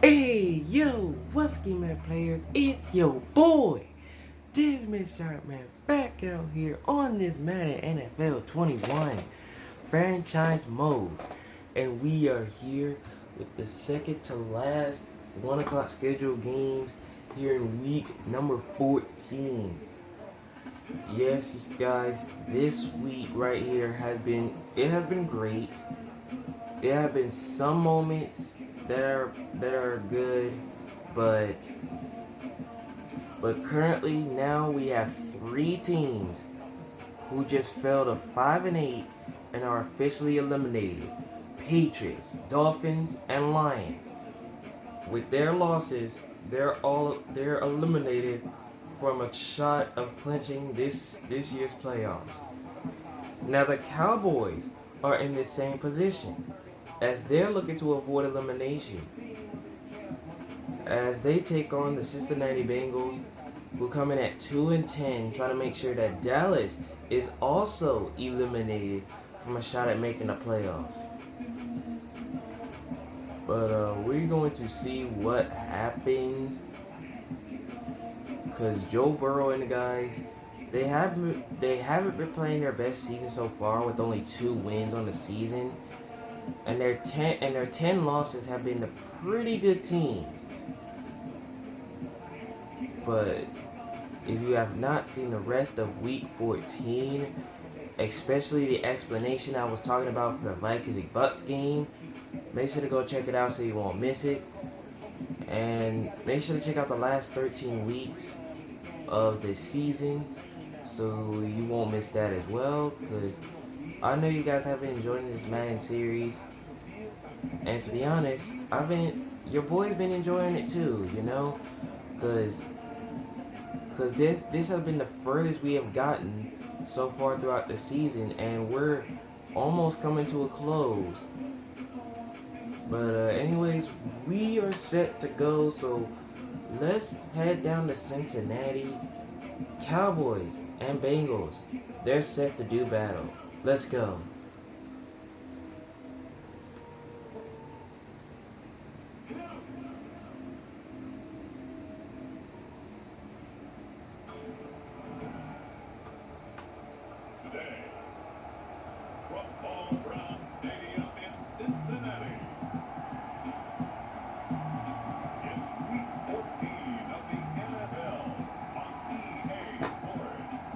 Hey, yo, what's good, man, players? It's your boy, Desmond Sharpman, back out here on this Madden NFL 21 franchise mode. And we are here with the second to last 1 o'clock scheduled games here in week number 14. Yes, guys, this week right here has been great. There have been some moments that are good, but currently now we have three teams who just fell to 5-8 and are officially eliminated. Patriots, Dolphins, and Lions. With their losses, they're eliminated from a shot of clinching this year's playoffs. Now the Cowboys are in the same position as they're looking to avoid elimination as they take on the Cincinnati Bengals, who come in at 2-10, trying to make sure that Dallas is also eliminated from a shot at making the playoffs. But we're going to see what happens, because Joe Burrow and the guys, they haven't been playing their best season so far with only 2 wins on the season, and their 10 losses have been to pretty good teams. But if you have not seen the rest of week 14, especially the explanation I was talking about for the Vikings and Bucks game, make sure to go check it out so you won't miss it. And make sure to check out the last 13 weeks of the season so you won't miss that as well. Because I know you guys have been enjoying this Madden series. And to be honest, your boy's been enjoying it too, Because this has been the furthest we have gotten so far throughout the season, and we're almost coming to a close. But anyways, we are set to go, so let's head down to Cincinnati. Cowboys and Bengals, they're set to do battle. Let's go. Today, from Paul Brown Stadium in Cincinnati, it's Week 14 of the NFL on EA Sports.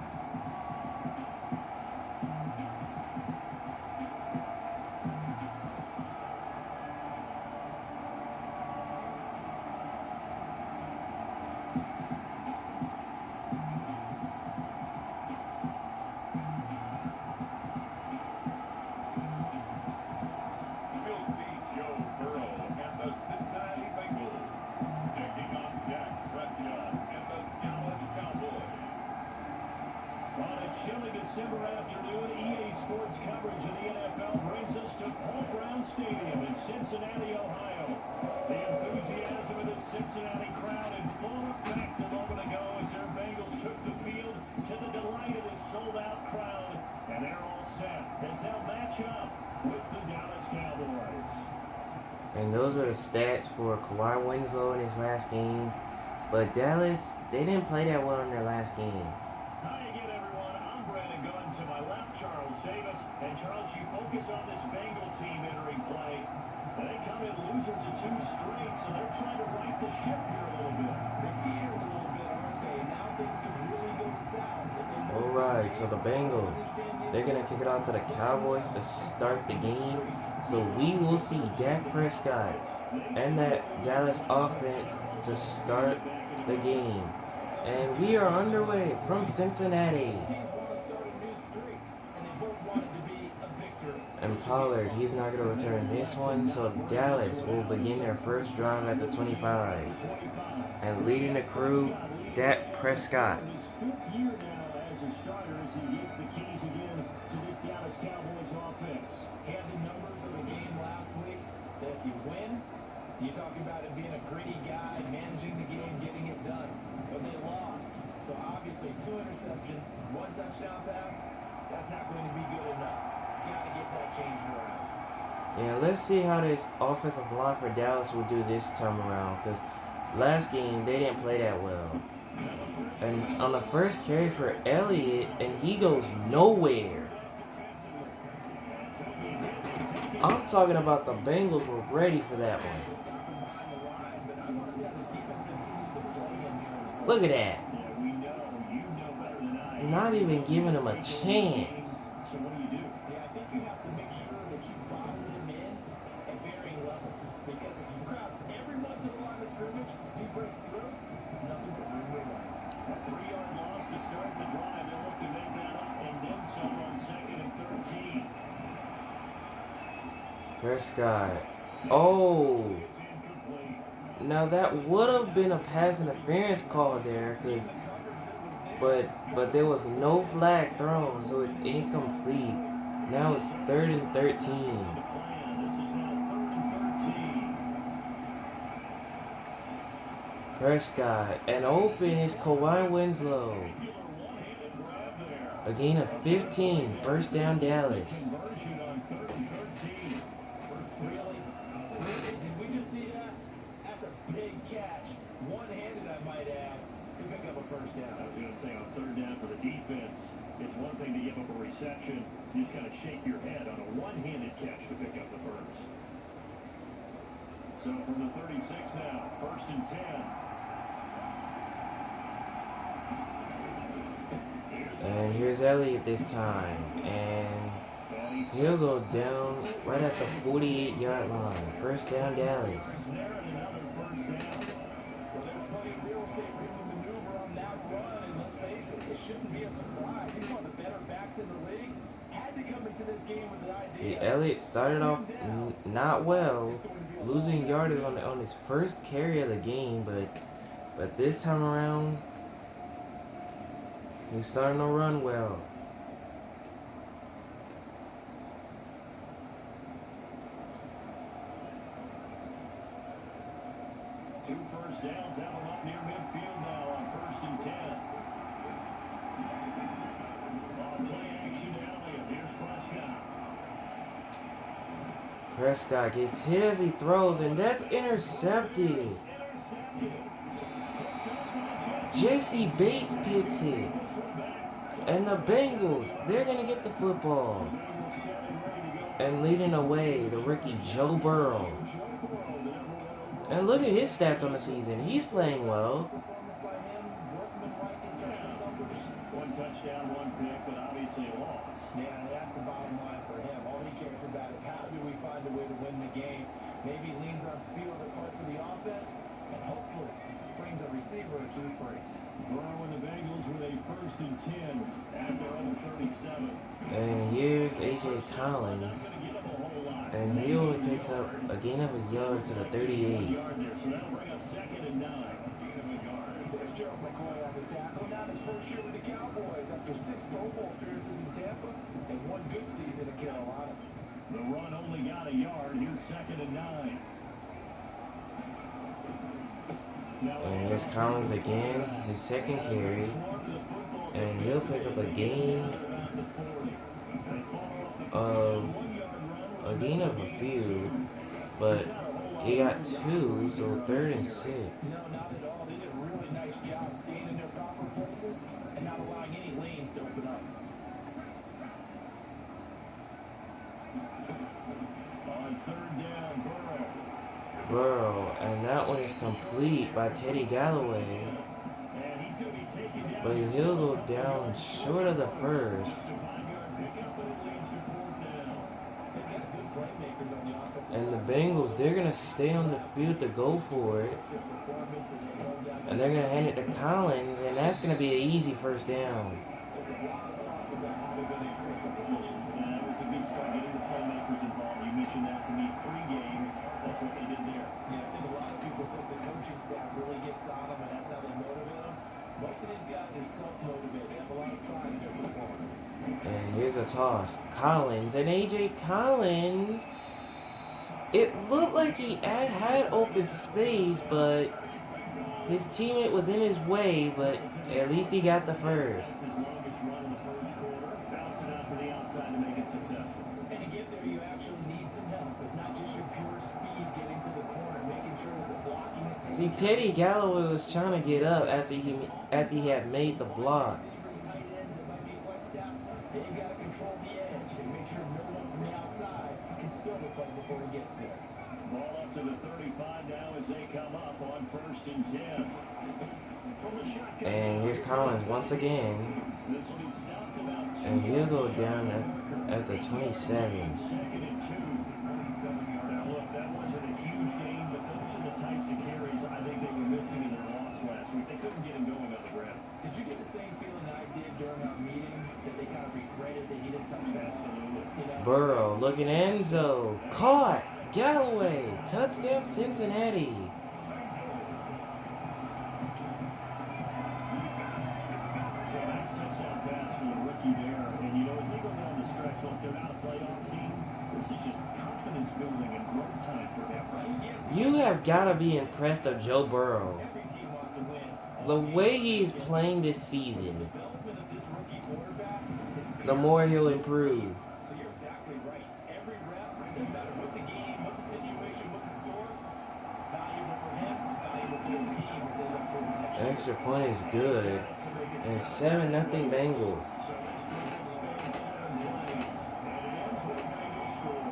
We'll see Joe Burrow and the Cincinnati Bengals taking on Dak Prescott and the Dallas Cowboys. On a chilly December afternoon, EA Sports coverage of the NFL brings us to Paul Brown Stadium in Cincinnati, Ohio. The enthusiasm of the Cincinnati crowd in full effect a moment ago as their Bengals took the field to the delight of this sold-out crowd. And they're all set as they'll match up with the Dallas Cowboys. And those are the stats for Kawhi Winslow in his last game. But Dallas, they didn't play that well in their last game. Hi again, everyone. I'm Brandon Gunn. To my left, Charles Davis. And Charles, you focus on this Bengal team entering play. And they come in losers of 2 straight, so they're trying to right the ship here a little bit. They're teetering a little bit, aren't they? Now things could really go south if they lose Alright, this so the game. Bengals, they're going to kick it out to the Cowboys to start the game. So we will see Dak Prescott and that Dallas offense to start the game. And we are underway from Cincinnati. Teams want to start a new streak, and they both want it to be a victory. And Pollard, he's not going to return this one. So Dallas will begin their first drive at the 25. And leading the crew, Dak Prescott. In his 5th year now as a starter as he gets the keys again to this Dallas Cowboys offense. He had the numbers of the game last week that if you win, you talk about it being a gritty guy, managing the game, getting it done. But they lost. So obviously 2 interceptions, 1 touchdown pass, that's not going to be good enough. Got to get that changed around. Yeah, let's see how this offensive line for Dallas will do this time around. Because last game, they didn't play that well. And on the first carry for Elliott, and he goes nowhere. I'm talking about the Bengals were ready for that one. Look at that. Not even giving him a chance. So what do? Yeah, I think you have to make sure that you bottle him in at varying levels. Because if you crowd everyone to the line of scrimmage, if he breaks through, there's nothing but room to run. A 3-yard loss to start the drive. They'll look to make that up and then some on 2nd and 13. Prescott. Oh. Is incomplete. Now that would have been a pass interference call there, but there was no flag thrown, so it's incomplete. Now it's 3rd and 13. This is now 3rd and 13. Prescott, and open is Kawhi Winslow. A gain of 15, first down Dallas. Conversion on 3rd and 13. Really? Did we just see that? That's a big catch. One-handed, I might add, to pick up a first down. I was going to say on 3rd down for the defense, it's one thing to give up a reception. You just got to shake your head on a one-handed catch to pick up the first. So from the 36 now, 1st and 10. And here's Elliott this time, and he'll go down right at the 48-yard line. First down Dallas. There and another first down. Well, there's plenty of real estate for him to maneuver on that run, and let's face it shouldn't be a surprise. He's one of the better backs in the league. Had to come into this game with the idea. Elliott started off not well, losing yardage on his first carry of the game, but this time around, he's starting to run well. Two first downs have him up near midfield now on 1st and 10. On play action Elliott. Here's Prescott. Prescott gets hit as he throws, and that's intercepted. J.C. Bates picks it. And the Bengals, they're going to get the football. And leading the way, the rookie Joe Burrow. And look at his stats on the season. He's playing well. One touchdown, one pick, but obviously a loss. Yeah, that's the bottom line for him. All he cares about is how do we find a way to win the game. Maybe leans on speed other parts of the offense, and hopefully springs a receiver or two free. Burrow and the Bengals with a 1st and 10 at their own 37. And here's A.J. Collins. And he only picks up a gain of a yard to the 38. So that'll bring up 2nd and 9. There's Gerald McCoy on the tackle. Now his first year with the Cowboys after 6 Pro Bowl appearances in Tampa and 1 good season in Carolina. The run only got a yard. Here's 2nd and 9. And here's Collins again, his second carry. And he'll pick up a gain of a few, but he got 2, so 3rd and 6. No, not at all. They did a really nice job staying in their proper places and not allowing any lanes to open up. On 3rd down, Burrow, and that one is complete by Teddy Galloway. and he's going to be taken down. But he'll go down short of the first. Just a 5-yard pickup, but it leads to 4th down. They've got good playmakers on the offensive And side. the Bengals, they're going to stay on the field to go for it. Their performance and they hold down. And they're going to hand it to Collins, and that's going to be an easy first down. There's a lot of talk about how they're going to increase their efficiency. And it was a big start getting the playmakers involved. You mentioned that to me pregame. That's what they did there. Yeah, I think a lot of people think the coaching staff really gets on them and that's how they motivate them. Most of these guys are self-motivated. They have a lot of pride in their performance. And here's a toss. Collins, and A.J. Collins, it looked like he had open space, but his teammate was in his way, but at least he got the first. That's his longest run in the first quarter. Bouncing out out to the outside to make it successful. And to get there, you actually need some help. It's not just your pure speed getting to the corner, making sure that the blocking is taken. See, Teddy Galloway was trying to get up after he had made the block. Receivers, tight ends that might be flexed out. Then you got to control the edge and make sure no one from the outside can spill the play before he gets there. Ball up to the 35 now as they come up on 1st and 10. From the shotgun. And here's Collins once again. This will be stopped about 2 And he'll go yards down short. at the 27. 2nd and 2. Now look, that wasn't a huge gain, but those are the types of carries I think they were missing in their loss last week. They couldn't get him going on the ground. Did you get the same feeling I did during our meetings that they kind of regretted that he didn't touch that? Absolutely. You know? Burrow looking Enzo. Caught. Galloway. Touchdown Cincinnati. So nice touchdown pass for the rookie there. And you know, as they go down the stretch, look, they're not a playoff team. This is just confidence building and growth time for him, right? Yes, You have got to be impressed of Joe Burrow. every team wants to win. The way he's playing this season, Development of this rookie quarterback is the more he'll improve. So you're exactly right. Every rep, no matter what the game, what the situation, what the score, valuable for him, valuable for his team as they look toward the next year. Extra point is good. And 7-0 Bengals. So this drive spans 7 plays, and it ends with a Bengals score.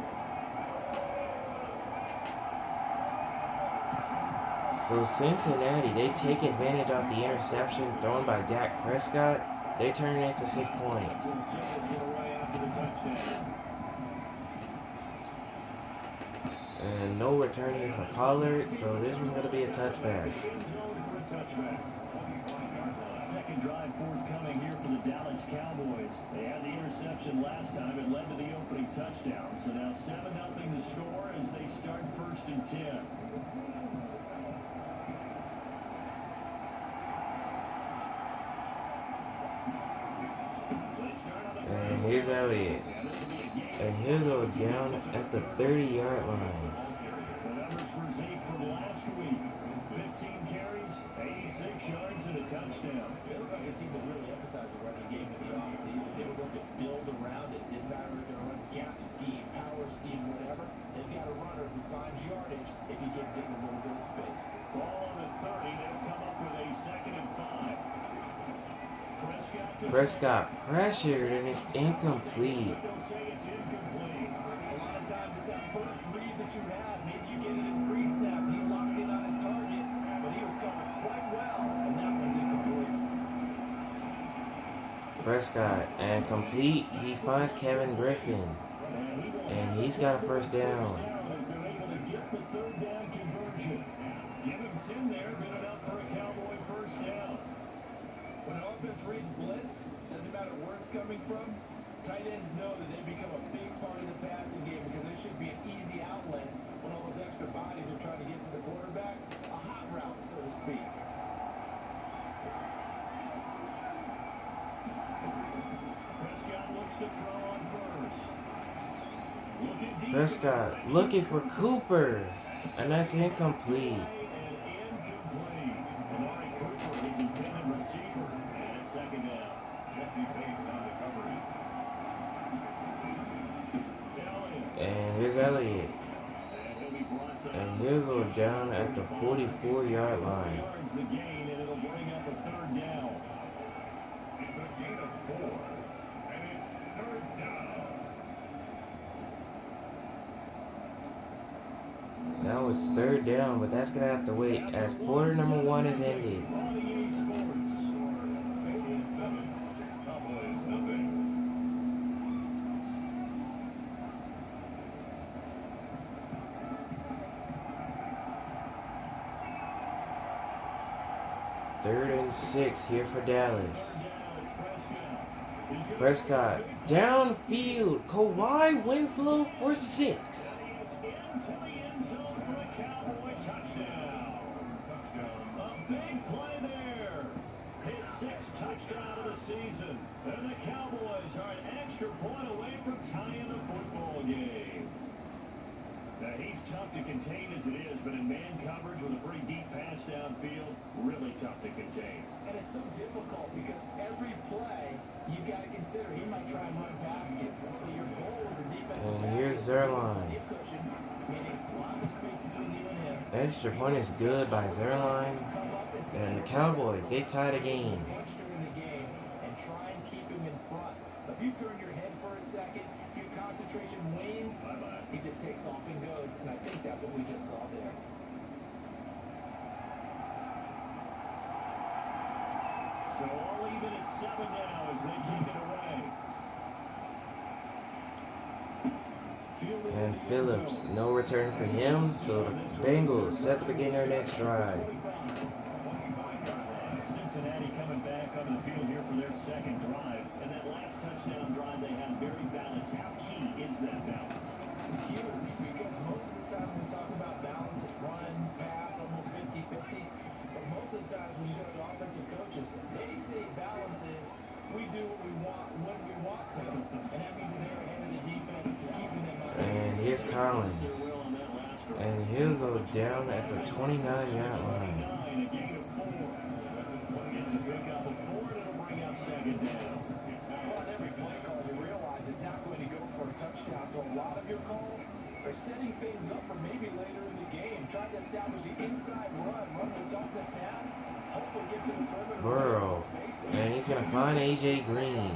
So Cincinnati, they take advantage of the interception thrown by Dak Prescott. They turn it into 6 points. After the touchdown. And no return here for Pollard, so this was going to be a touchback. End zone for a touchback. Second drive forthcoming here for the Dallas Cowboys. They had the interception last time. It led to the opening touchdown. So now 7-0 to score as they start 1st and 10. And here's Elliott. And he'll go down at the 30-yard line. The numbers for Zeke from last week. 15 carries, 86 yards, and a touchdown. They look like a team that really emphasized the running game in the offseason. They were going to build around it. Didn't matter if they're going to run gap scheme, power scheme, whatever. They've got a runner who finds yardage if he gives just a little bit of space. Ball on the 30. They'll come up with a 2nd and 5. Prescott pressured and it's incomplete. They'll say it's incomplete. A lot of times it's that first read that you have. Maybe you get it in pre-snap. He locked in on his target, but he was covered quite well, and that one's incomplete. Prescott and complete. He finds Kevin Griffin. And he's got a first down. As they're able to get the 3rd down conversion. Give him 10 there. Good enough for a Cowboy first down. When an offense reads blitz, doesn't matter where it's coming from, tight ends know that they become a big part of the passing game because they should be an easy outlet when all those extra bodies are trying to get to the quarterback. A hot route, so to speak. Prescott looks to throw on 1st. Looking deep. Prescott looking for Cooper. And that's incomplete. Incomplete. Amari Cooper, his intended receiver. And it's 2nd down. Jesse Bates on the coverage. And here's Elliott. And he'll go down at the 44-yard line. Yards the gain, and it'll bring up a 3rd down. It's a gain of 4, and it's 3rd down. Now it's 3rd down, but that's going to have to wait as quarter number 1 is ended. On the EA Sports. Bengals 7, Cowboys nothing. Third and 6 here for Dallas. Down, it's Prescott. He's gonna Prescott downfield. Kawhi Winslow for 6. It's into the end zone for a Cowboy touchdown. A big play there. His 6th touchdown of the season. And the Cowboys are an extra point away from tying the football game. Now, he's tough to contain as it is, but in man coverage with a pretty deep pass pass downfield, really tough to contain. And it's so difficult because every play you got to consider he might try and run past you. So your goal as a defensive And back here's is to give him Zerline. plenty of cushion, meaning lots of space between you and him. Extra point is good by Zerline. And the Cowboys, they tie the game. Punch during the game and try and keep him in front. If you turn your head for a second, if your concentration wanes, he just takes off and goes. And I think that's what we just saw there. So all even at 7 now as they kick it away. And Phillips, no return for him, so the Bengals set to begin their next drive. Cincinnati coming back on the field here for their second drive. And that last touchdown drive they had very balanced. How key is that balance? It's huge because most of the time when we talk about balance, it's run, pass, almost 50-50. But most of the times when you talk to offensive coaches, they say balance is we do what we want when we want to. And that means that they're ahead of the defense, keeping them up. And here's Collins. And he'll go down at the 29-yard line. A gain of 4. It's a pickup of 4, and it'll bring up second down. Well, on every play call, you realize it's not going to go for a touchdown. So a lot of your calls are setting things up for maybe later in the game, trying to establish the inside run the toughness now. Hopefully get to the perimeter. Burrow. And he's going to find A.J. Green.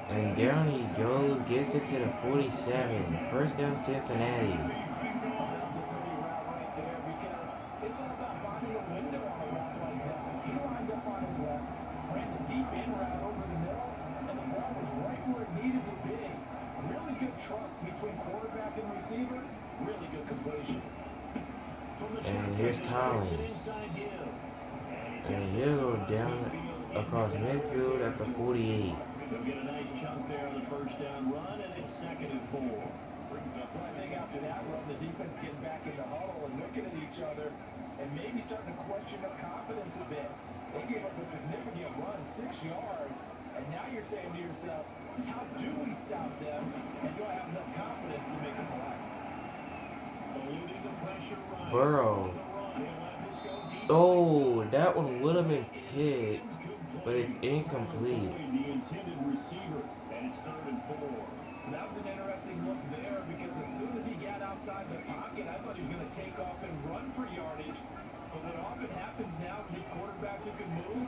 And down he goes, gets it to the 47. First down, Cincinnati. That's a pretty route right there because it's all about finding a window on a route like that. He lined up on his left, ran the deep in route over the middle, and the ball was right where it needed to be. Really good trust between quarterback and receiver. Really good completion. And here's Collins. And he'll go down across midfield at the 48. They'll get a nice chunk there on the first down run, and it's second and 4. I think after that run, the defense getting back in the huddle and looking at each other and maybe starting to question their confidence a bit. They gave up a significant run, 6 yards, and now you're saying to yourself, how do we stop them, and do I have enough confidence to make a play? Eluding the pressure run. Burrow. Oh, that one would have been picked, but it's incomplete. The intended receiver, and it's third and 4. That was an interesting look there because as soon as he got outside the pocket, I thought he was going to take off and run for yardage. But what often happens now with these quarterbacks who can move,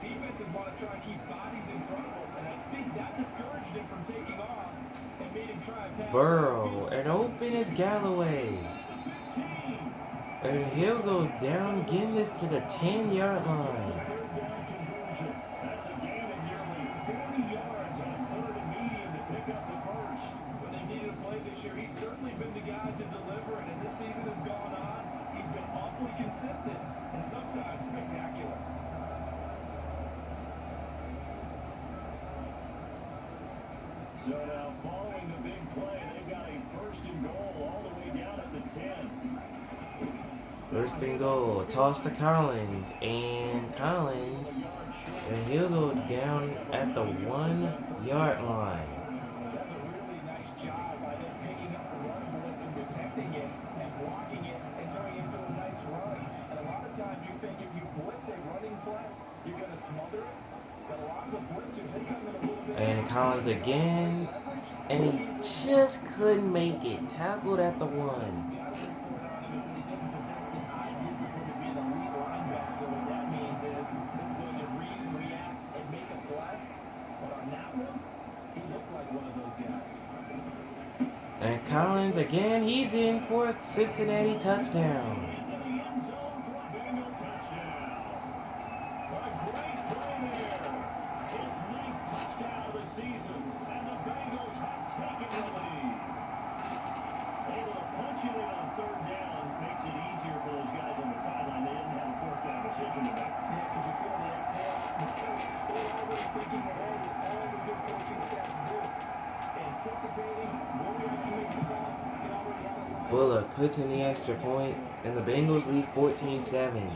defenses want to try and keep bodies in front of them. And I think that discouraged him from taking off and made him try and pass. Burrow, and open is Galloway. And he'll go down, getting this to the 10-yard line. That's a gain of nearly 40 yards on third and medium to pick up the first. When they needed a play this year, he's certainly been the guy to deliver. And as this season has gone on, he's been awfully consistent and sometimes spectacular. So now following the big play, they've got a first and goal all the way down at the 10. First and goal, toss to Collins, and Collins, and he'll go down at the 1-yard line. That's a really nice job by them picking up the run blitz and protecting it and blocking it and turning it into a nice run. And a lot of times you think if you blitz a running play, you're going to smother it. But a lot of the blitzers, they come in a little bit. And Collins again, and he just couldn't make it. Tackled at the 1. And Collins again, he's in for a Cincinnati touchdown. Bullock puts in the extra point, and the Bengals lead 14-7.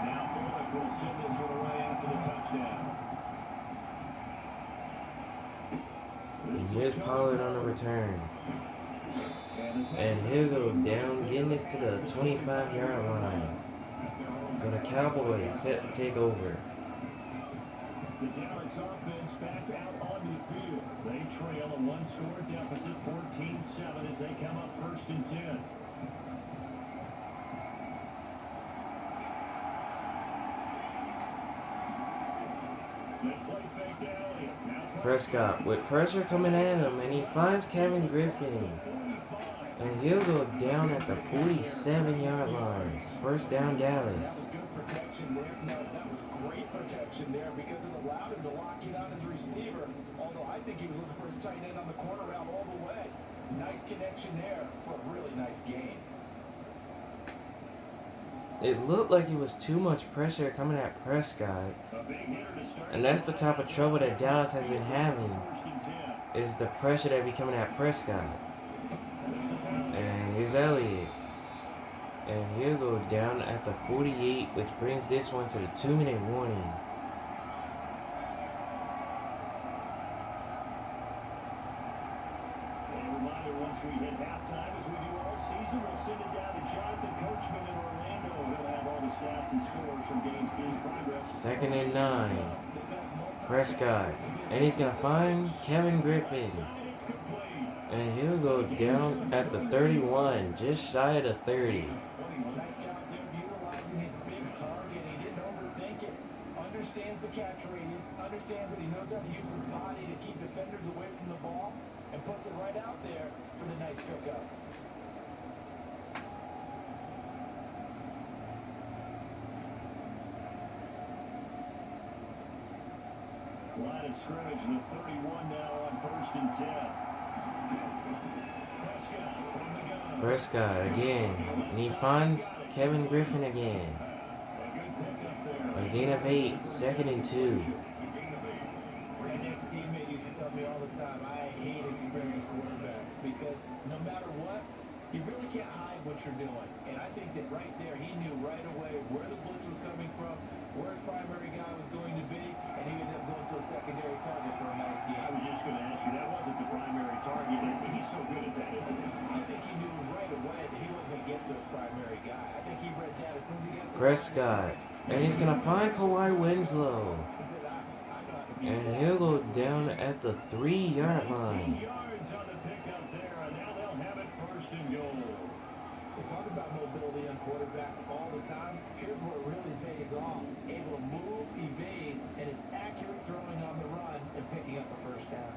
Now Bullock will send this one away after the touchdown. touchdown. Here's Pollard on the return. And he'll go down, getting this to the 25-yard line. So the Cowboys set to take over. The Dallas offense back out onto the field. They trail a one-score deficit, 14-7, as they come up 1st and 10. They play fake to Elliott. Prescott with pressure coming at him, and he finds Kevin Griffin. And he'll go down at the 47-yard line. First down, Dallas. That was good protection there. No, that was great protection there because it allowed him to lock in on his receiver. Although I think he was looking for his tight end on the corner route all the way. Nice connection there for a really nice gain. It looked like it was too much pressure coming at Prescott. And that's the type of trouble that Dallas has been having, is the pressure that be coming at Prescott. And here's Elliott. And he'll go down at the 48, which brings this one to the 2-minute warning. Once we hit halftime, as we do all season, we'll send it down to Jonathan Coachman in Orlando. He'll have all the stats and scores from games in progress. 2nd and 9. Prescott. And he's going to find Kevin Griffin. And he'll go down at the 31, just shy of the 30. Nice job there utilizing his big target. He didn't overthink it. Understands the catch radius. Understands that he knows how to use his body to keep defenders away from the ball. And puts it right out there for the nice pickup. Line of scrimmage, the 31 now on 1st and 10. Prescott from the gun. Prescott again. And he finds Kevin Griffin again. A good pickup there. A gain of 8, 2nd and 2. My next teammate used to tell me all the time, I hate experienced quarterbacks because no matter what, you really can't hide what you're doing. And I think that right there, he knew right away where the blitz was coming from, where his primary guy was going to be, and he ended up going to a secondary target for a nice game. I was just going to ask you, that wasn't the primary target. He's so good at that, isn't he? I think he knew right away that he wasn't going to get to his primary guy. I think he read that as soon as he got to Prescott. And he's going to find Kawhi Winslow. he said, I know I can beat And that. he'll go down at the 3-yard 18 line. yards on the pickup there, and now they'll have it 1st and goal. They talk about mobility on quarterbacks all the time. Here's where it really pays off. Able to move, evade, and is accurate throwing on the run and picking up a 1st down.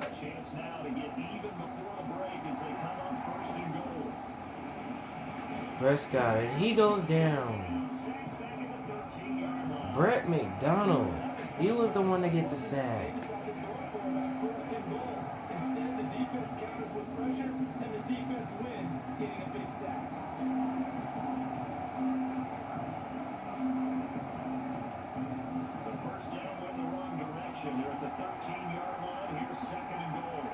A chance now to get even before the break as they come up 1st and goal. Prescott, and he goes down. Same thing at the 13-yard line. Brett McDonald. He was the one to get the sack. They decided to throw it for about 1st and goal. Instead, the defense counters with pressure, and the defense wins, getting a big sack. The 1st down went the wrong direction. They're at the 13-yard line. Here's 2nd and goal.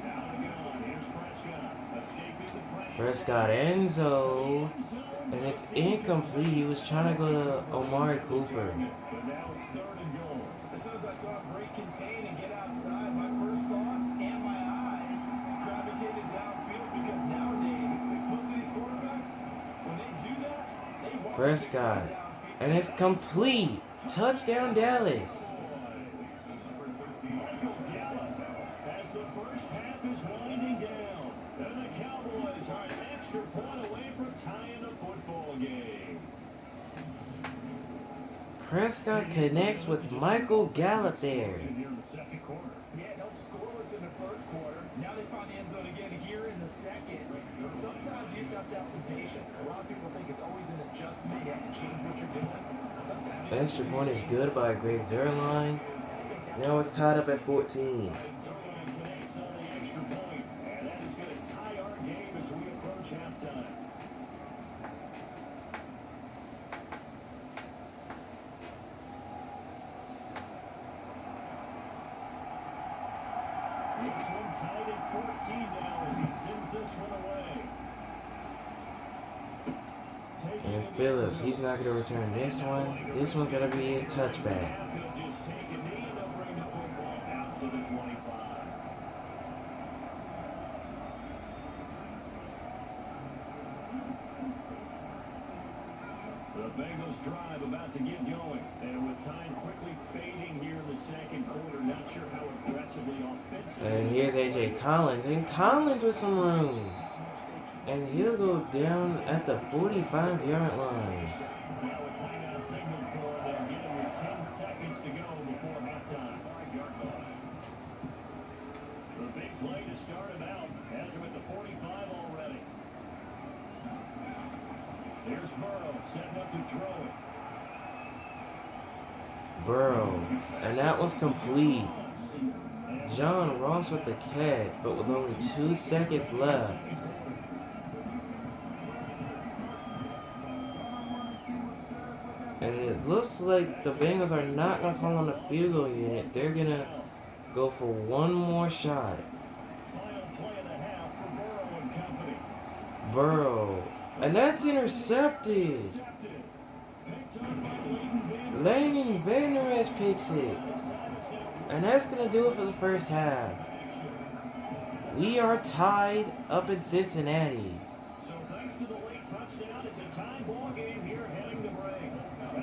Now to go. Here's Prescott. Escaping the pressure. Prescott Enzo. And it's incomplete. He was trying to go to Omari Cooper. But now it's 3rd and goal. As soon as I saw him break contain and get outside, my first thought and my eyes gravitated downfield because nowadays, most of these quarterbacks, when they do that, they want Prescott. to get downfield. And it's complete. Touchdown, Dallas. Michael Gallup as the 1st half is winding down. And the Cowboys are an extra point away from tying the football game. Prescott connects with Michael Gallup there. Here in the 2nd quarter. Yeah, held scoreless in the 1st quarter. Now they find the end zone again here in the 2nd. Sometimes you just have to have some patience. A lot of people think it's always an adjustment. You have to change what you're doing. Sometimes you Extra point is good by Greg Zerline. Now it's tied up at 14. Zerline connects on the extra point, and that is going to tie our game as we approach halftime. This one tied at 14 now as he sends this one away. taking And it Phillips, in. he's not going to return this one. This one's going to be a touchback. He'll just take a knee and they'll bring the football out to the 25. The Bengals drive about to get going. And with time quickly fading here in the second quarter, not sure how aggressively offensively. And here's A.J. Collins. And Collins with some room. And he'll go down at the 45-yard line. Now a timeout signal for them. Get him with 10 seconds to go before halftime. The big play to start him out. Has him at the 45 already. Here's Burrow setting up to throw it. Burrow. And that was complete. John Ross with the catch, but with only 2 seconds left. And it looks like the Bengals are not going to call on the field goal unit. They're going to go for one more shot. Final play of the half for Burrow and company. Burrow. And that's intercepted. Intercepted. Picked on by Leighton Vander. Landon Vander Esch picks it. And that's going to do it for the first half. We are tied up in Cincinnati. So thanks to the late touchdown, it's a tie ball game here heading to break.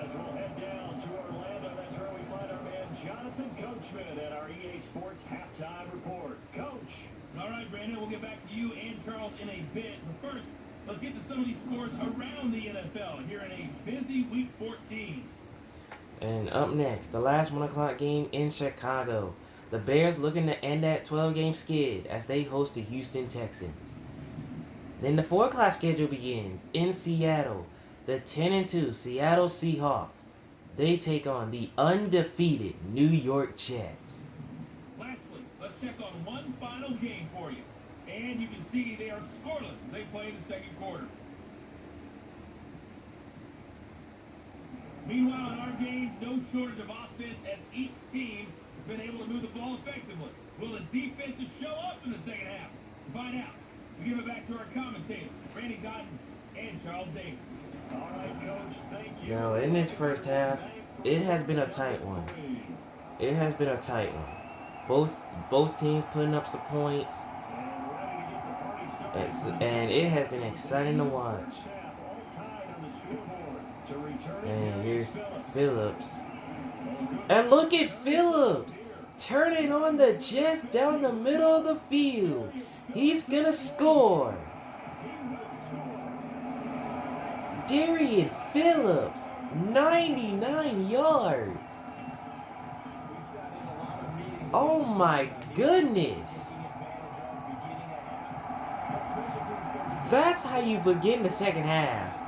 As we'll head down to Orlando, that's where we find our man Jonathan Coachman at our EA Sports halftime report. Coach. All right, Brandon, we'll get back to you and Charles in a bit. But first, let's get to some of these scores around the NFL here in a busy Week 14. And up next, the last 1 o'clock game in Chicago. The Bears looking to end that 12-game skid as they host the Houston Texans. Then the 4 o'clock schedule begins in Seattle. The 10-2 Seattle Seahawks. They take on the undefeated New York Jets. Lastly, let's check on one final game for you. And you can see they are scoreless as they play in the second quarter. Meanwhile, in our game, no shortage of offense as each team has been able to move the ball effectively. Will the defenses show up in the second half? Find out. We give it back to our commentators, Randy Cotton and Charles Davis. All right, Coach. Thank you. Now, in this first half, it has been a tight one. It has been a tight one. Both teams putting up some points. And it has been exciting to watch. And here's Phillips. And look at Phillips turning on the Jets down the middle of the field. He's going to score. Darian Phillips, 99 yards. Oh my goodness. That's how you begin the second half.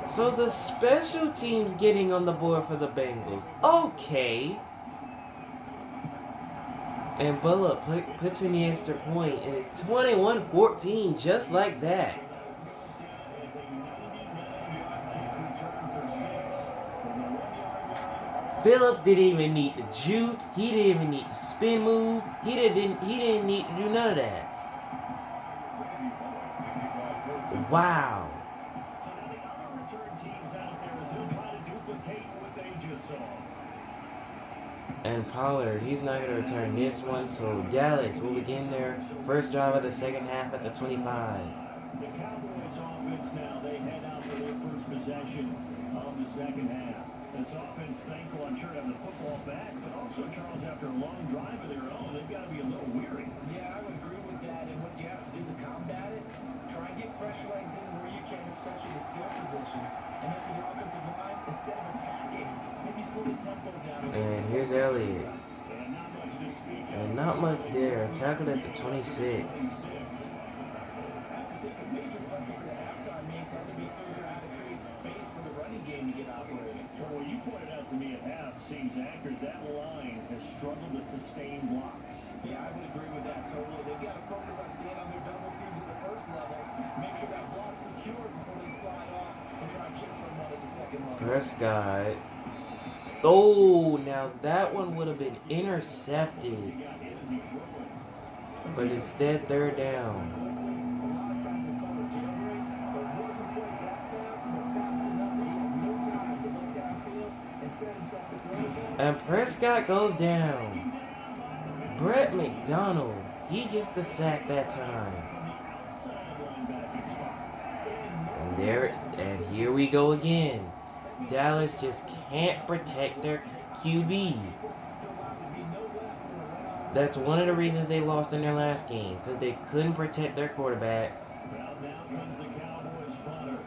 So the special teams getting on the board for the Bengals. Okay. And Bullock puts in the extra point, and it's 21-14, just like that. Phillips didn't even need the juke. He didn't even need the spin move. He didn't need to do none of that. Wow. So now the other return teams out there is they'll try to duplicate what they just saw. And Pollard, he's not going to return this one. So Dallas will begin their first drive of the second half at the 25. The Cowboys offense now, they head out for their first possession of the second half. This offense thankful, I'm sure, to have the football back, but also, Charles, after a long drive of their own, they've got to be a little weary. Yeah, I would agree with that. And what you have to do to combat it, try and get fresh legs in where you can, especially the skill positions. And then for the offensive line, instead of attacking, maybe slow the tempo down. And here's Elliott. And not much to speak of. And not much there. Tackled at the 26. I have to think a major focus of the halftime means had to be figuring out how to create space for the running game to get operating. Well, what you pointed out to me at half seems accurate. That line has struggled to sustain blocks. Yeah, I would agree with that totally. They've got to focus on staying on their double teams at the first level, make sure that block's secure before they slide off and try and chip someone at the second level. Prescott. Oh, now that one would have been intercepted. He got hit as he threw it. But instead, third down. A lot of times it's called a jailbreak, but it wasn't quite that fast, but fast enough that he had no time to look downfield and set himself to throw the ball. And Prescott goes down. Brett McDonald, he gets the sack that time. And here we go again. Dallas just can't protect their QB. That's one of the reasons they lost in their last game, because they couldn't protect their quarterback. Well, now comes the Cowboys punter.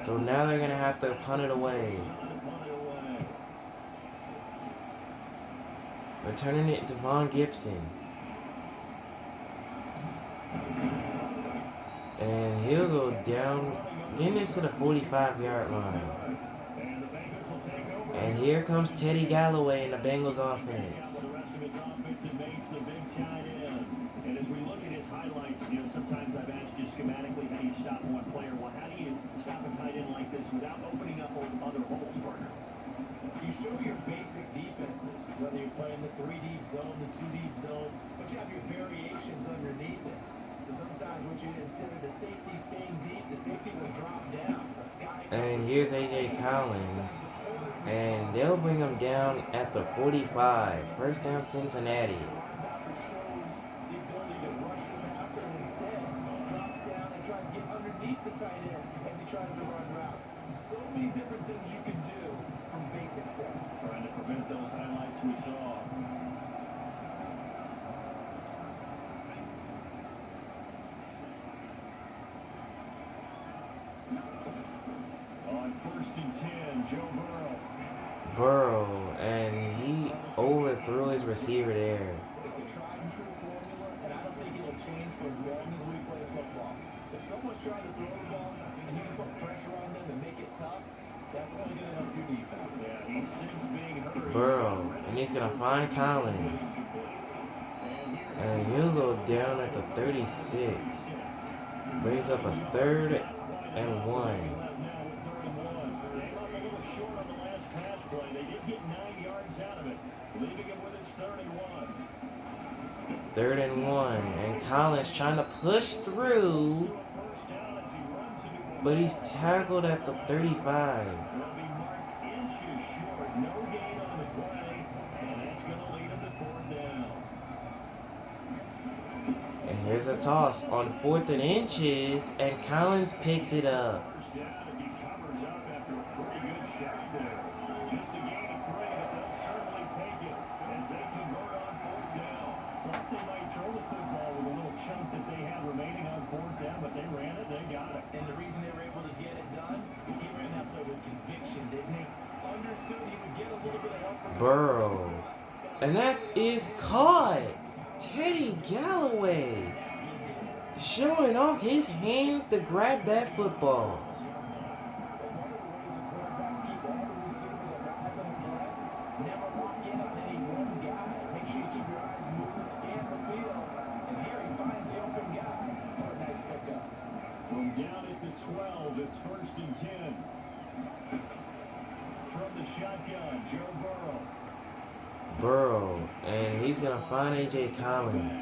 So now they're going to have to punt it away. Returning it to Von Gibson. And he'll go down, getting this to the 45-yard line. And here comes Teddy Galloway in the Bengals offense. The rest of his offensive mates, the big tight end. And as we look at his highlights, sometimes I've asked you schematically, how do you stop one player? Well, how do you stop a tight end like this without opening up other holes, partner? You show your basic defenses, whether you're playing the 3-deep zone, the 2-deep zone, but you have your variations underneath it. So sometimes instead of the safety staying deep, the safety will drop down. And here's A.J. Collins. And they'll bring him down at the 45. First down, Cincinnati. Shows the ability to rush the passer and instead drops down and tries to get underneath the tight end as he tries to run routes. So many different things you can do from basic sense. Trying to prevent those highlights we saw. On 1st and 10, Joe Burrow, and he overthrew his receiver there. It's a tried and true formula, and I don't think it'll change for as long as we play football. If someone's trying to throw the ball and you can put pressure on them and make it tough, that's only going to help your defense. Yeah, he's since being hurt. Burrow, and he's going to find Collins. And he'll go down at the 36. Brings up a 3rd and 1. They did get 9 yards out of it, leaving him with his 3rd and 1. 3rd and 1. And Collins trying to push through, but he's tackled at the 35. And here's a toss on 4th and inches, and Collins picks it up. Just a gain of 3, but they'll certainly take it as they convert on 4th down. Thought they might throw the football with a little chunk that they had remaining on 4th down, but they ran it, they got it. And the reason they were able to get it done, he ran out there with conviction, didn't he? Understood he would get a little bit of help from Burrow. And that is caught. Teddy Galloway showing off his hands to grab that football. From down at the 12, it's 1st and 10. From the shotgun, Joe Burrow, and he's going to find A.J. Collins.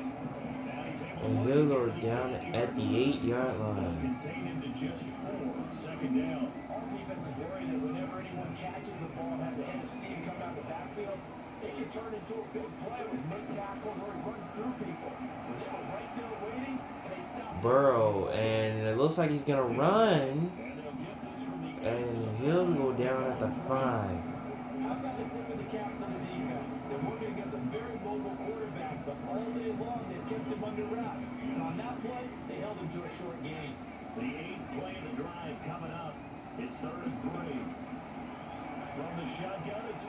And he'll go down at the 8-yard line. Contain him to just 4, 2nd down. Our defense is worried that whenever anyone catches the ball and has a head of steam come out the backfield, it can turn into a big play with missed tackles or it runs through people. But they were right there waiting, and they stopped. Burrow, and it looks like he's going to run. And he'll go down at the 5. How about a tip of the cap to the defense? They're working against a very mobile quarterback, but all day long they've kept him under wraps. And on that play, they held him to a short gain. The 8th play of the drive coming up. It's 3rd and 3. From the shotgun, it's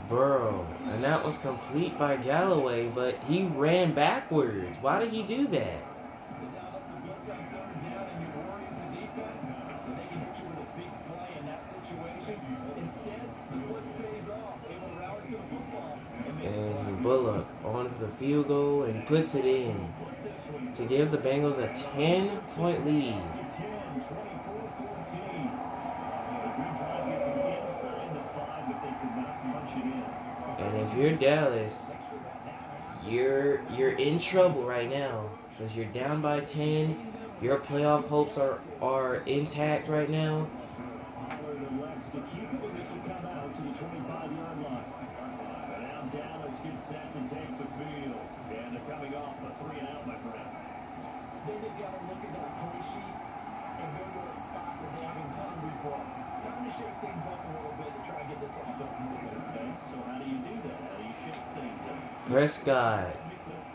Burrow. And that was complete by Galloway, but he ran backwards. Why did he do that? They dialed up the blitz on 3rd down, and you're worried as a defense that they can hit you with a big play in that situation. Instead, the blitz pays off. They will rally to the football and make the play. And Bullock on for the field goal and puts it in to give the Bengals a 10-point lead. 10, 24-14. Good drive gets him inside the 5, but they could not punch it in. And if you're Dallas, you're in trouble right now because you're down by 10. Your playoff hopes are intact right now. Pollard elects to keep it, and this will come out to the 25-yard line. And now Dallas gets set to take the field. And they're coming off a 3-and-out, my friend. Then they've got to look at that play sheet and go to a spot that they haven't hungry for. Time to shake things up a little bit to try and get this offense moving. Okay, so how do you do that? How do you shake things up? Prescott.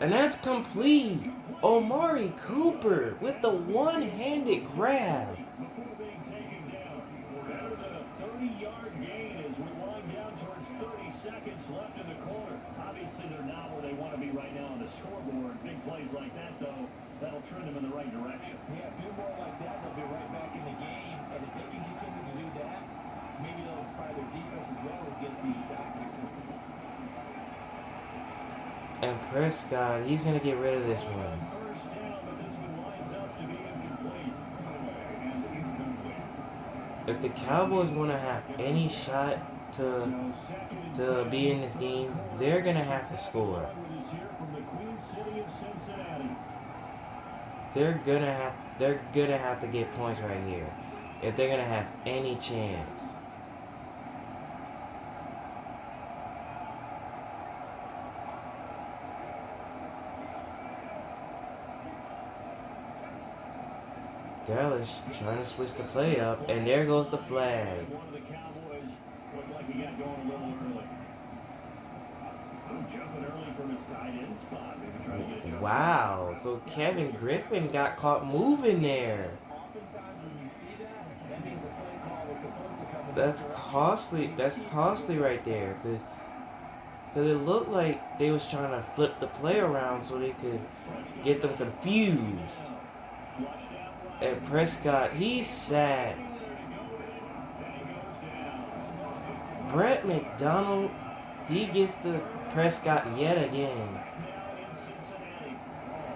And that's complete. Omari Cooper with the one-handed grab. Before being taken down. Better than a 30-yard gain as we wind down towards 30 seconds left in the quarter. Obviously, they're not where they want to be right now on the scoreboard. Big plays like that, though, that'll trend them in the right direction. Yeah, do more like that, they'll be right back in the game. And if they can continue to do that, maybe they'll inspire their defense as well and get these stops. And Prescott, he's going to get rid of this one. First down, but this one winds up to be incomplete. If the Cowboys want to have any shot to be in this game, they're going to have to score. They're gonna have to get points right here if they're gonna have any chance. Dallas trying to switch the play up, and there goes the flag. One of the Cowboys looked like he got going a little early. Jumping early from his tight end spot, maybe trying to get a jump. Wow, so Kevin Griffin got caught moving there. Oftentimes when you see that, that means the play call was supposed to come in. That's costly. That's costly right there, because it looked like they was trying to flip the play around so they could get them confused. And Prescott, he's sacked. Brett McDonald, he gets the Prescott yet again. Now in Cincinnati.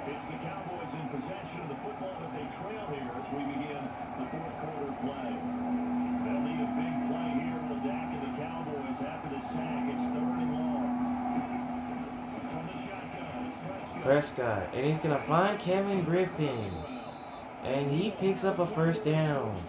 It's the Cowboys in possession of the football, but they trail here as we begin the fourth quarter play. They'll need a big play here on the deck of the Cowboys after the sack. It's 3rd and long. From the shotgun, it's Prescott, and he's going to find Kevin Griffin. And he picks up a first down. As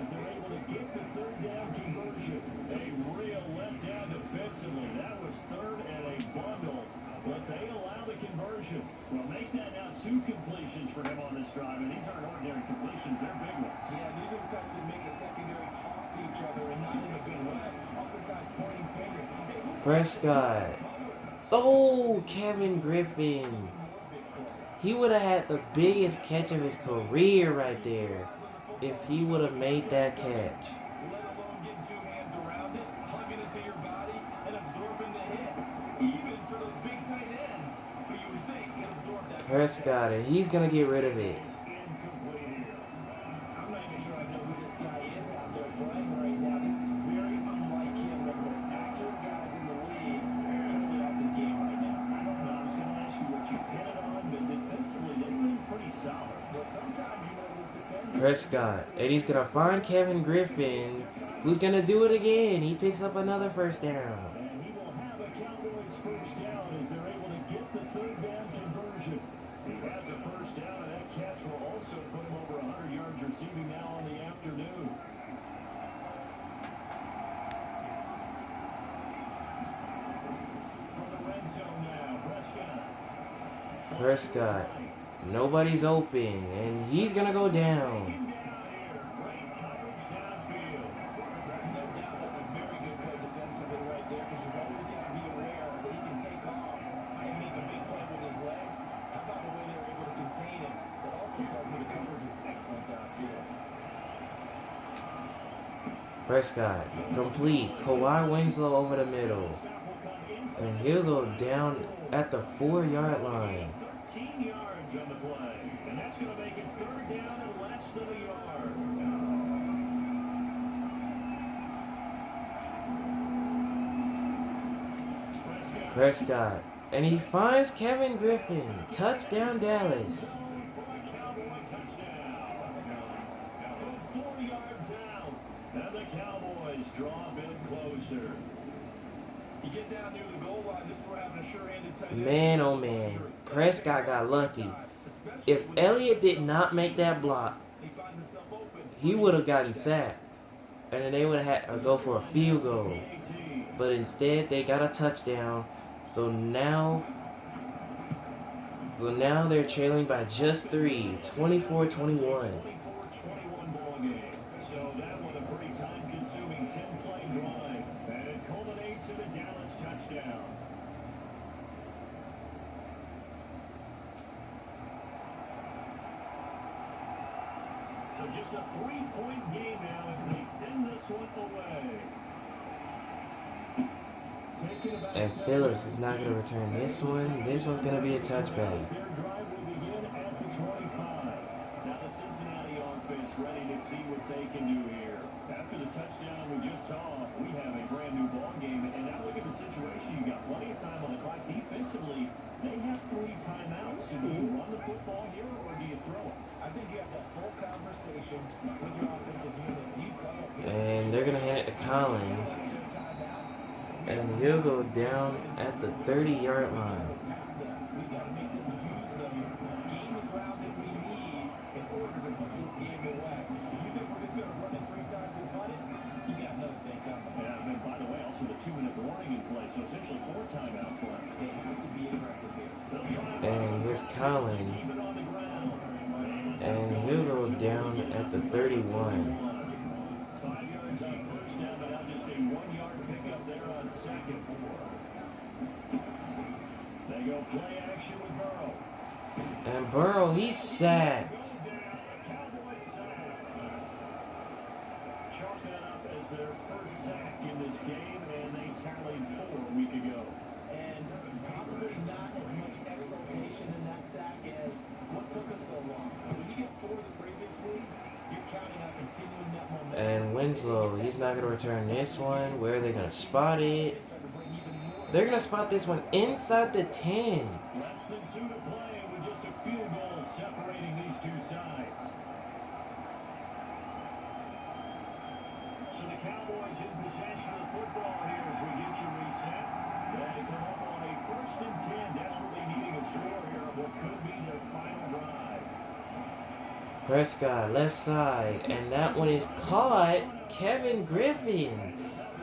they're able to get the 3rd down conversion. A real letdown defensively. That was 3rd and a bundle, but they allow the conversion. Well, make that now 2 completions for him on this drive, and these aren't ordinary completions, they're big ones. Yeah, these are the types that make a secondary talk to each other and not in a good way. Oftentimes pointing fingers. Hey, who's Prescott. Oh, Kevin Griffin. He would have had the biggest catch of his career right there if he would have made that catch. let alone getting 2 hands around it, hugging it to your body, and absorbing the hit. Even for those big tight ends, who you would think can absorb that. Prescott, and he's going to get rid of it. I'm not even sure I know who this guy is out there playing right now. This is very unlike him. One of the most accurate guys in the league. Totally off his game right now. I don't know, I was going to ask you what you hit it on, but defensively, they've been pretty solid. Well, sometimes you know those defenders. Prescott, and he's going to find Kevin Griffin, who's going to do it again. He picks up another first down. And he will have a Cowboys first down as they're able to get the 3rd down conversion. He has a first down, and that catch will also put him over 100 yards receiving now on the afternoon. From the red zone now, Prescott. Prescott, nobody's open, and he's going to go down. Great coverage downfield. No doubt that's a very good play defensively right there because you've always got to be aware that he can take off and make a big play with his legs. How about the way they were able to contain him? That also tells me the coverage was excellent downfield. Prescott, complete. Kawhi Winslow over the middle. And he'll go down at the 4-yard line. 13 yards on the play, and that's going to make it 3rd down and less than a yard. Prescott, and he finds Kevin Griffin. Touchdown, Dallas. For a Cowboy touchdown. From 4 yards out, and the Cowboys draw a bit closer. You get down near the goal line, this is where having a sure-handed tight end. Man, oh man, Prescott got lucky. If Elliott did not make that block, He finds himself open. he would have gotten sacked, and then they would have had to go for a field goal. But instead, they got a touchdown. So now they're trailing by just 3, 24-21. 24-21 ball game. So that one a pretty time-consuming 10-play drive, and it culminates in a Dallas touchdown. So just a 3-point game now as they send this one away. And Phillips is not going to return this one. This one's going to be a touchback. Their drive will begin at the 25. Now the Cincinnati offense ready to see what they can do here. After the touchdown we just saw, we have a brand new ball game. And now look at the situation. You got plenty of time on the clock. Defensively, they have 3 timeouts. So do you run the football here or do you throw it? I think you have that full conversation with your offensive unit. You tell them. And they're going to hand it to Collins. And he'll go down at the 30-yard line. We've got to make them use those, gain the ground that we need in order to put this game away. If you think we're just going to run it 3 times and punt it, you got another thing coming. Yeah, and by the way, also the 2-minute warning in play, so essentially 4 timeouts left. They have to be aggressive here. And here's Collins. And he'll go down at the 31. 5 yards on first down, but now just a 1-yard pickup there on 2nd. They go play action with Burrow. And Burrow, he's sacked. Cowboys sack. Chalk that up as their first sack in this game, and they tallied 4 a week ago. And probably not as much exultation in that sack as what took us so long. When you get 4 the previous week, you're counting on continuing that momentum. And Winslow, he's not going to return this one. Where are they going to spot it? They're going to spot this one inside the 10. Less than 2 to play with just a field goal separating these two sides. So the Cowboys in possession of the football here as we get you reset. They come up on a 1st and 10, desperately needing a score here of what could be their final drive. Prescott, left side. And that one is caught. Kevin Griffin.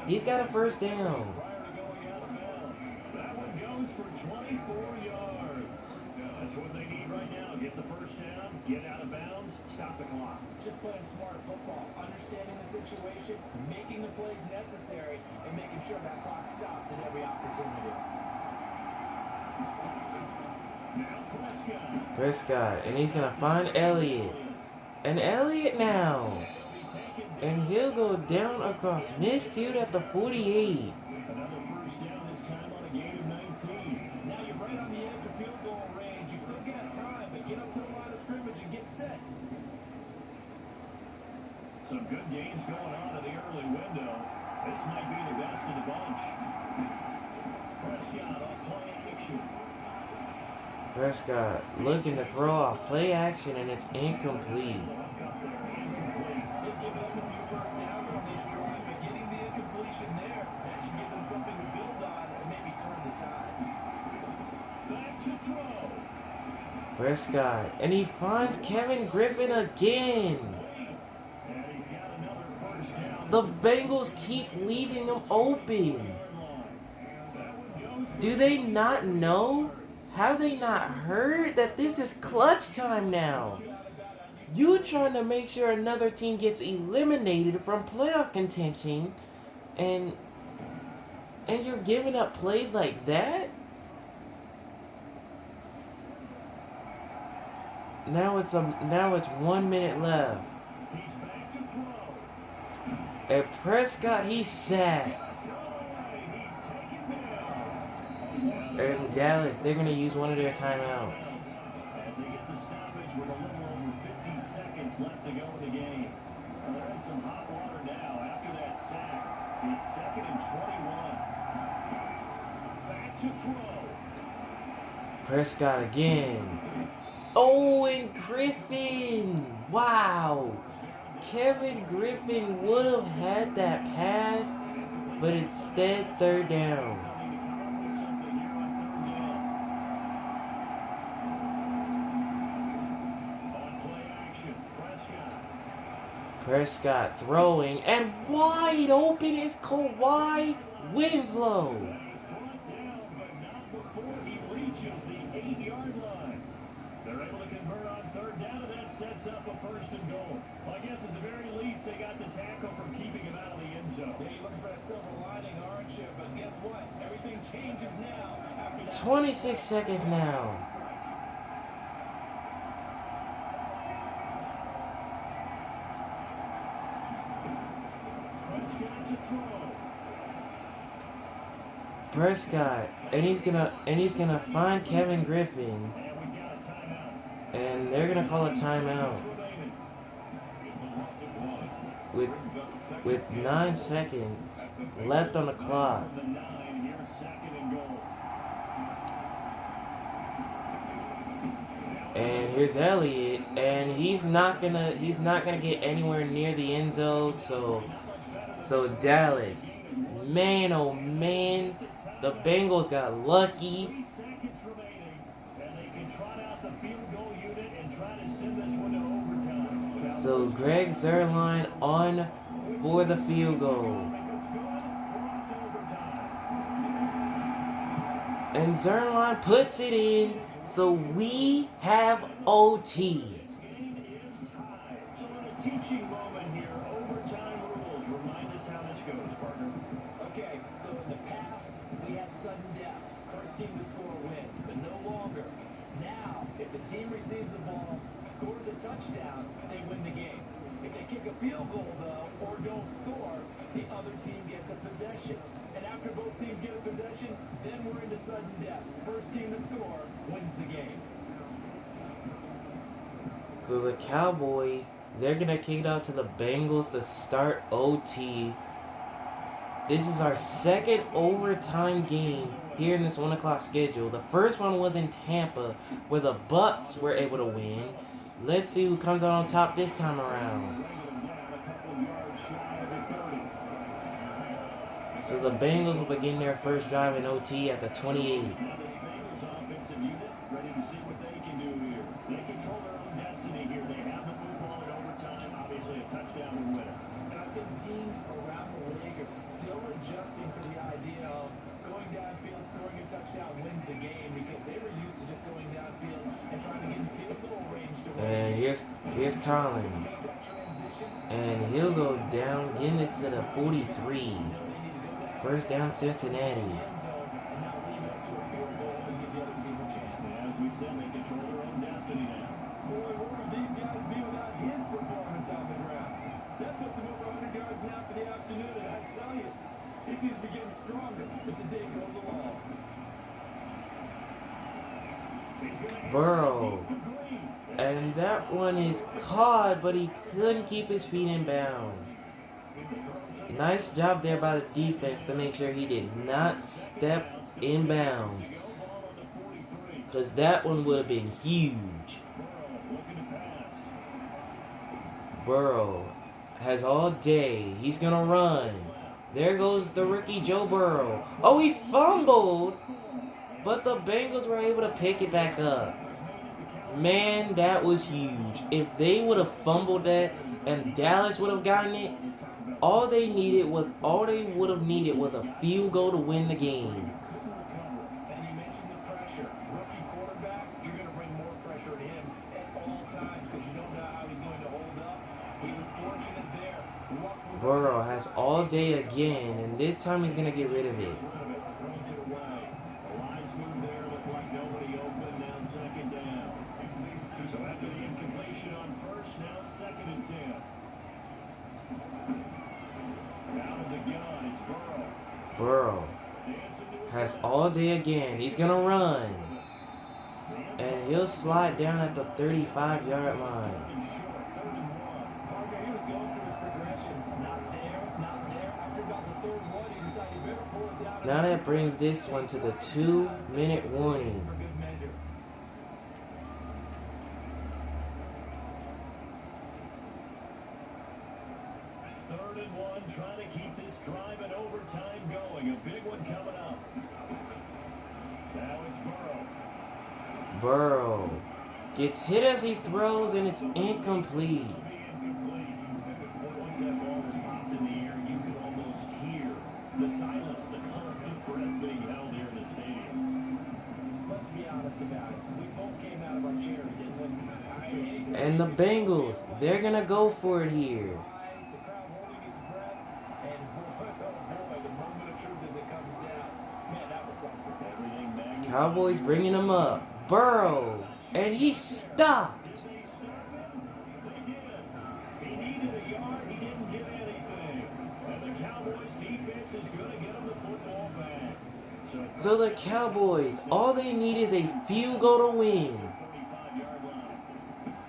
He's got a first down. Prior to going out of bounds, that one goes for 24 yards. That's what they need right now. Get the first down, get out of bounds, stop the clock. Just playing smart football, understanding the situation, making the plays necessary, and making sure that clock stops at every opportunity. Now Prescott. Prescott. And he's going to find Elliott. And Elliott now. And he'll go down across midfield at the 48. Another first down, this time on a gain of 19. Now you're right on the edge of field goal range. You still got time, but get up to the line of scrimmage and get set. Some good games going on in the early window. This might be the best of the bunch. Prescott on play action. Prescott looking to throw off play action, and it's incomplete. Up there, incomplete. They've given up a few first downs on this drive, but getting the incompletion there, that should give them something to build on and maybe turn the tide. Back to throw. Prescott. And he finds Kevin Griffin again. And he's got another first down. The Bengals keep leaving them open. Do they not know? Have they not heard that this is clutch time now? You trying to make sure another team gets eliminated from playoff contention, and you're giving up plays like that? Now it's 1 minute left. He's back to throw. And Prescott, he's sacked. He's taken down. And Dallas, they're gonna use one of their timeouts. As they get the stoppage with a little over 50 seconds left to go in the game. Well, they're in some hot water now after that sack. It's 2nd and 21. Back to throw. Prescott again. Oh, and Griffin. Wow. Kevin Griffin would have had that pass but instead third down. Something to come up with something here on third down. On play action, Prescott. Prescott throwing, and wide open is Kawhi Winslow. He's brought down, but not before he reaches the 8-yard line. They're able to convert on third down, and that sets up a first and goal. Well, I guess at the very least, they got the tackle from keeping him out of the end zone. Yeah, you're looking for that silver lining, aren't you? But guess what? Everything changes now after that. 26 seconds now. Prescott to throw. Prescott, and he's gonna find Kevin Griffin, And we've got a timeout. and they're gonna call a timeout Remaining. with 9 seconds left on the clock. From the 9, here's second and goal. And here's Elliott, and he's not gonna get anywhere near the end zone. So Dallas, man, oh man, the Bengals got lucky. 3 seconds remaining, and they can trot out the field goal unit and try to send this one to overtime. So Greg Zuerlein on for the field goal, If it's good, we're off to overtime. and Zuerlein puts it in. So we have OT. This game is tied. So in a teaching moment here, overtime rules. Remind us how this goes, partner. Okay, so in the past, we had sudden death. First team to score wins, but no longer. Now, if the team receives the ball, scores a touchdown, they win the game. If they kick a field goal, though, or don't score, the other team gets a possession. And after both teams get a possession, then we're into sudden death. First team to score wins the game. So the Cowboys, they're gonna kick it out to the Bengals to start OT. This is our second overtime game here in this 1 o'clock schedule. The first one was in Tampa, where the Bucks were able to win. Let's see who comes out on top this time around. So the Bengals will begin their first drive in OT at the 28. Now this Bengals offensive unit ready to see what they can do here. They control their own destiny here. They have the football in overtime. Obviously, a touchdown would win it. And I think teams around the league are still adjusting to the idea of going downfield, scoring a touchdown wins the game, because they were used to just going downfield and trying to get in field goal range to win. And here's Collins. That transition, And he'll go down, getting it to the 43. First down, Cincinnati. end zone, and now leave it up to a field goal and give the other team a chance. And as we said, they control their own destiny now. Boy, where would these guys be without his performance on the ground? That puts him over 100 yards now for the afternoon, and I tell you, he seems to be getting stronger as the day goes along. Burrow. And that one is caught, but he couldn't keep his feet in bounds. Nice job there by the defense to make sure he did not step in bounds, because that one would have been huge. Burrow has all day. He's going to run. There goes the rookie Joe Burrow. Oh, he fumbled, but the Bengals were able to pick it back up. Man, that was huge. If they would have fumbled that and Dallas would have gotten it, all they would have needed was a field goal to win the game. And you mentioned the pressure. Rookie quarterback, you're going to bring more pressure at him at all times because you don't know how he's going to hold up. He was fortunate there. Luck was Burrow has all day again, and this time he's going to get rid of it. Throws it away. A wise move there. Looked like nobody open. Now second down. So after the incompletion on first, now second and 10. Out of the gun, it's Burrow. Burrow has all day again. He's going to run, and he'll slide down at the 35-yard line. Partner, he was going through his progressions. Not there. After about the third one, he decided he better pull it down. Now that brings this one to the 2-minute warning. For good measure. Third and 1, trying to keep this drive in overtime Burrow gets hit as he throws, and it's incomplete. Once that ball was popped in the air, you could almost hear the silence, the collective breath being held here in the stadium. Let's be honest about it. We both came out of our chairs, didn't we? And the Bengals, they're going to go for it here. The crowd holding its breath, and boy, oh boy, the moment of truth as it comes down. Man, that was something. Everything magnified. Cowboys bringing him up. Burrow, and he stopped. Did they stop him? They did. He needed a yard. He didn't get anything. And the Cowboys defense is going to get him the football back. So the Cowboys, all they need is a field goal to win. 45-yard line.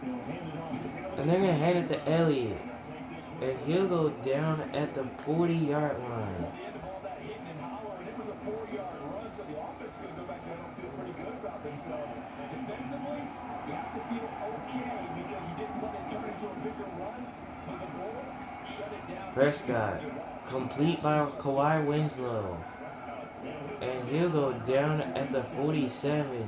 He'll hand it off to Hill. And they're going to hand it to Elliott. And he'll go down at the 40-yard line. At the end of all that hitting and hollering, it was a 4-yard run, so the offense is going to go back there and feel pretty good about themselves. Defensively, you have to feel okay because you didn't let it turn into a bigger run. But the goal, shut it down. Prescott, complete by Kawhi Winslow. And he'll go down at the 47.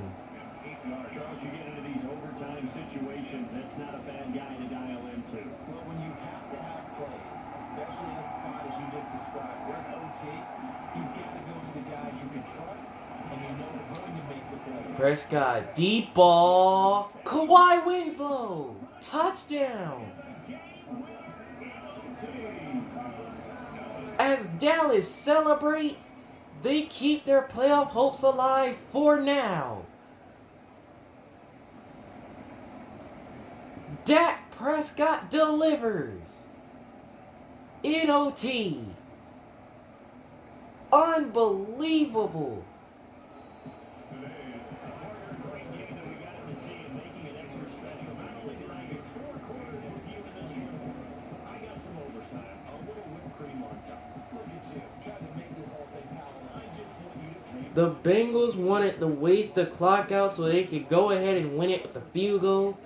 Charles, you get into these overtime situations, that's not a bad guy to dial into. Well, when you have to have plays, especially in a spot as you just described, we're in OT, you've got to go to the guys you can trust, and you know they're going to make the plays. Prescott, deep ball. Kawhi Winslow, touchdown. As Dallas celebrates, they keep their playoff hopes alive for now. Dak Prescott delivers in OT. Unbelievable. Great game that we got to see and making it extra special. Not only did I get 4 quarters with you in this one, I got some overtime. A little whipped cream on top. Look at you, trying to make this whole thing powerful. I just want you to take The Bengals wanted to waste the clock out so they could go ahead and win it with the field goal.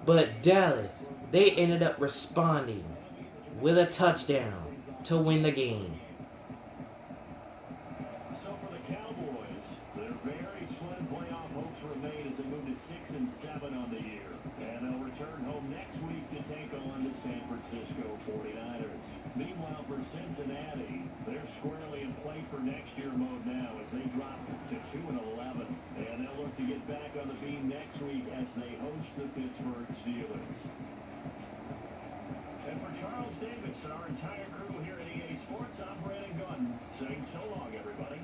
But Dallas, they ended up responding with a touchdown to win the game. So for the Cowboys, their very slim playoff hopes remain as they move to 6-7 on the year. And they'll return home next week to take on the San Francisco 49ers. Meanwhile, for Cincinnati, they're squarely in play for next year mode now as they drop to 2-11. And they'll look to get back on the beam next week as they host the Pittsburgh Steelers. And for Charles Davis and our entire crew here at EA Sports, I'm Brandon Gunn saying so long, everybody.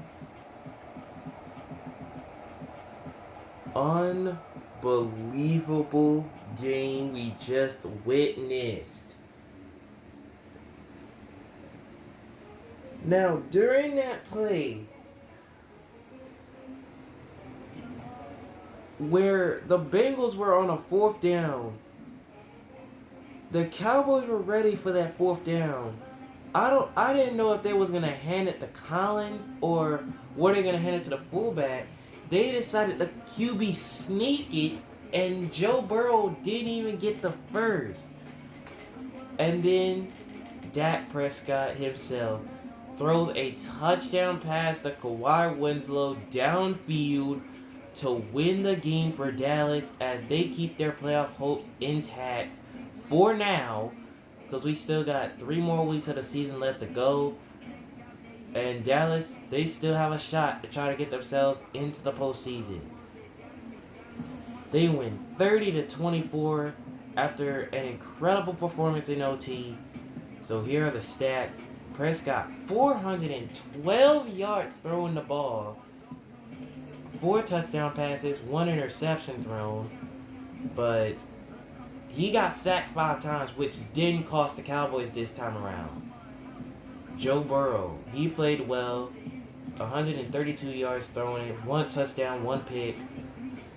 Unbelievable game we just witnessed. Now, during that play, where the Bengals were on a 4th down, the Cowboys were ready for that 4th down. I didn't know if they was gonna hand it to Collins or were they gonna hand it to the fullback. They decided the QB sneak it, and Joe Burrow didn't even get the first. And then Dak Prescott himself throws a touchdown pass to Kawhi Winslow downfield to win the game for Dallas as they keep their playoff hopes intact for now, because we still got 3 more weeks of the season left to go. And Dallas, they still have a shot to try to get themselves into the postseason. They win 30-24 after an incredible performance in OT. So here are the stats. Prescott, 412 yards throwing the ball. 4 touchdown passes, 1 interception thrown. But he got sacked 5 times, which didn't cost the Cowboys this time around. Joe Burrow, he played well. 132 yards throwing it, 1 touchdown, 1 pick.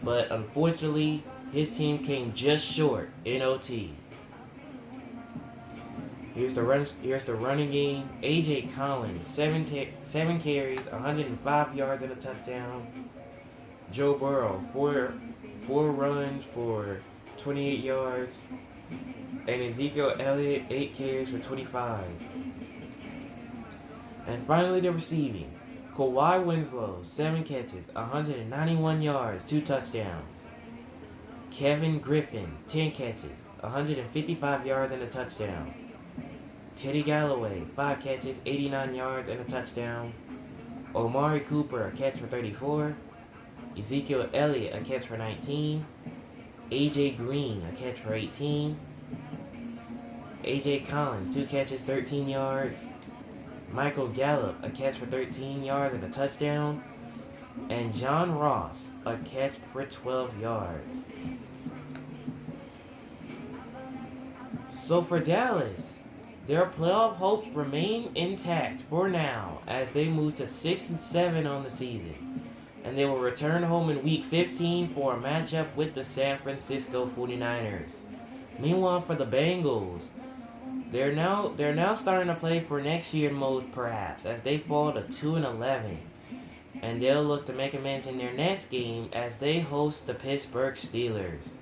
But unfortunately, his team came just short in OT. Here's the running game. A.J. Collins, 7 carries, 105 yards and a touchdown. Joe Burrow, 4 runs for 28 yards. And Ezekiel Elliott, 8 carries for 25. And finally, the receiving. Kawhi Winslow, 7 catches, 191 yards, 2 touchdowns. Kevin Griffin, 10 catches, 155 yards and a touchdown. Teddy Galloway, 5 catches, 89 yards and a touchdown. Omari Cooper, a catch for 34. Ezekiel Elliott, a catch for 19. AJ Green, a catch for 18. AJ Collins, 2 catches, 13 yards. Michael Gallup, a catch for 13 yards and a touchdown. And John Ross, a catch for 12 yards. So for Dallas, their playoff hopes remain intact for now as they move to 6-7 on the season. And they will return home in week 15 for a matchup with the San Francisco 49ers. Meanwhile, for the Bengals, they're now starting to play for next year mode perhaps as they fall to 2-11. And they'll look to make amends in their next game as they host the Pittsburgh Steelers.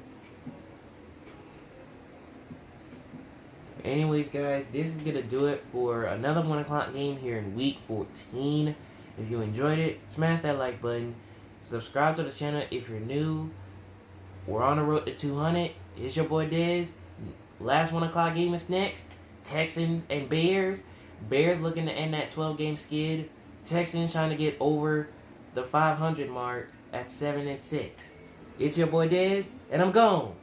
Anyways, guys, this is going to do it for another 1 o'clock game here in Week 14. If you enjoyed it, smash that like button. Subscribe to the channel if you're new. We're on the road to 200. It's your boy Dez. Last 1 o'clock game is next. Texans and Bears. Bears looking to end that 12-game skid. Texans trying to get over the 500 mark at 7-6. It's your boy Dez, and I'm gone.